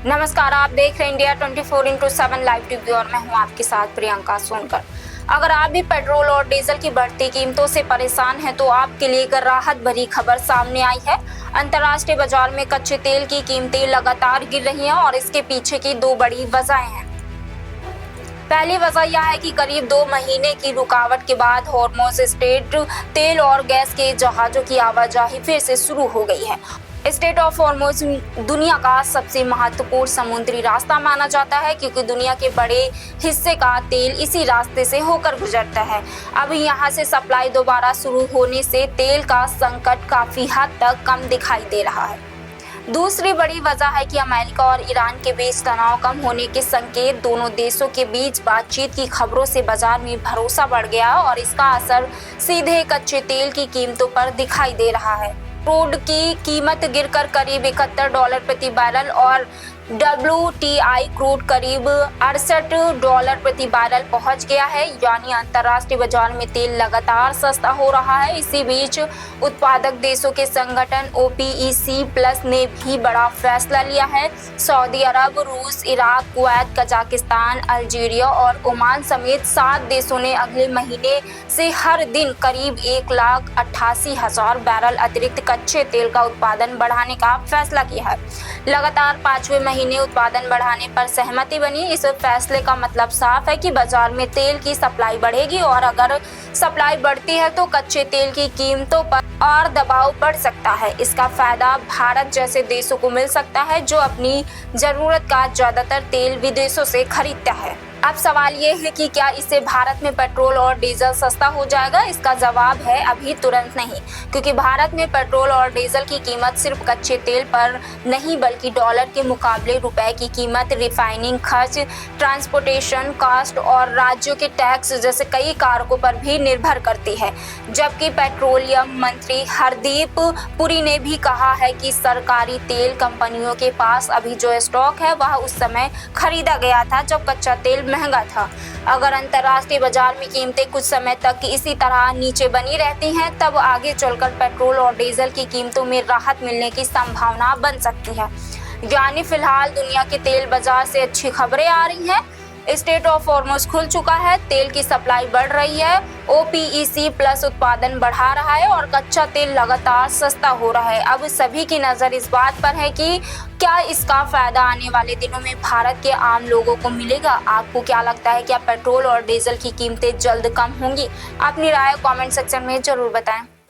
नमस्कार, आप देख रहे हैं इंडिया 24/7 लाइव टीवी और मैं हूं आपके साथ प्रियंका सोनकर। अगर आप भी पेट्रोल और डीजल की बढ़ती कीमतों से परेशान हैं तो आपके लिए एक राहत भरी खबर सामने आई है। अंतर्राष्ट्रीय बाजार में कच्चे तेल की कीमतें लगातार गिर रही हैं और इसके पीछे की दो बड़ी वजहें हैं। पहली वजह यह है कि करीब 2 महीने की रुकावट के बाद हॉर्मुज़ स्ट्रेट तेल और गैस के जहाजों की आवाजाही फिर से शुरू हो गई है। स्ट्रेट ऑफ हॉर्मुज़ दुनिया का सबसे महत्वपूर्ण समुद्री रास्ता माना जाता है क्योंकि दुनिया के बड़े हिस्से का तेल इसी रास्ते से होकर गुजरता है। अब यहाँ से सप्लाई दोबारा शुरू होने से तेल का संकट काफी हद तक कम दिखाई दे रहा है। दूसरी बड़ी वजह है कि अमेरिका और ईरान के बीच तनाव कम होने के संकेत। दोनों देशों के बीच बातचीत की खबरों से बाजार में भरोसा बढ़ गया और इसका असर सीधे कच्चे तेल की कीमतों पर दिखाई दे रहा है। क्रूड की कीमत गिरकर करीब $71 प्रति बैरल और WTI क्रूड करीब $68 प्रति बैरल पहुंच गया है, यानी अंतर्राष्ट्रीय बाजार में तेल लगातार सस्ता हो रहा है। इसी बीच उत्पादक देशों के संगठन OPEC+ ने भी बड़ा फैसला लिया है। सऊदी अरब, रूस, इराक, कुवैत, कजाकिस्तान, अल्जीरिया और ओमान समेत 7 देशों ने अगले महीने से हर दिन करीब 1,88,000 बैरल अतिरिक्त कच्चे तेल का उत्पादन बढ़ाने का फैसला किया है। लगातार 5वें महीने उत्पादन बढ़ाने पर सहमति बनी। इस फैसले का मतलब साफ है कि बाजार में तेल की सप्लाई बढ़ेगी और अगर सप्लाई बढ़ती है तो कच्चे तेल की कीमतों पर और दबाव बढ़ सकता है। इसका फायदा भारत जैसे देशों को मिल सकता है जो अपनी जरूरत का ज्यादातर तेल विदेशों से खरीदता है। अब सवाल ये है कि क्या इससे भारत में पेट्रोल और डीजल सस्ता हो जाएगा? इसका जवाब है अभी तुरंत नहीं, क्योंकि भारत में पेट्रोल और डीजल की कीमत सिर्फ कच्चे तेल पर नहीं बल्कि डॉलर के मुकाबले रुपए की कीमत, रिफाइनिंग खर्च, ट्रांसपोर्टेशन कॉस्ट और राज्यों के टैक्स जैसे कई कारकों पर भी निर्भर करती है। जबकि पेट्रोलियम मंत्री हरदीप पुरी ने भी कहा है कि सरकारी तेल कंपनियों के पास अभी जो स्टॉक है वह उस समय खरीदा गया था जब कच्चा तेल महंगा था। अगर अंतर्राष्ट्रीय बाजार में कीमतें कुछ समय तक इसी तरह नीचे बनी रहती हैं तब आगे चलकर पेट्रोल और डीजल की कीमतों में राहत मिलने की संभावना बन सकती है। यानी फिलहाल दुनिया के तेल बाजार से अच्छी खबरें आ रही हैं। स्ट्रेट ऑफ हॉर्मुज़ खुल चुका है, तेल की सप्लाई बढ़ रही है, OPEC+ उत्पादन बढ़ा रहा है और कच्चा तेल लगातार सस्ता हो रहा है। अब सभी की नज़र इस बात पर है कि क्या इसका फायदा आने वाले दिनों में भारत के आम लोगों को मिलेगा। आपको क्या लगता है, क्या पेट्रोल और डीजल की कीमतें जल्द कम होंगी? अपनी राय कमेंट सेक्शन में जरूर बताएं।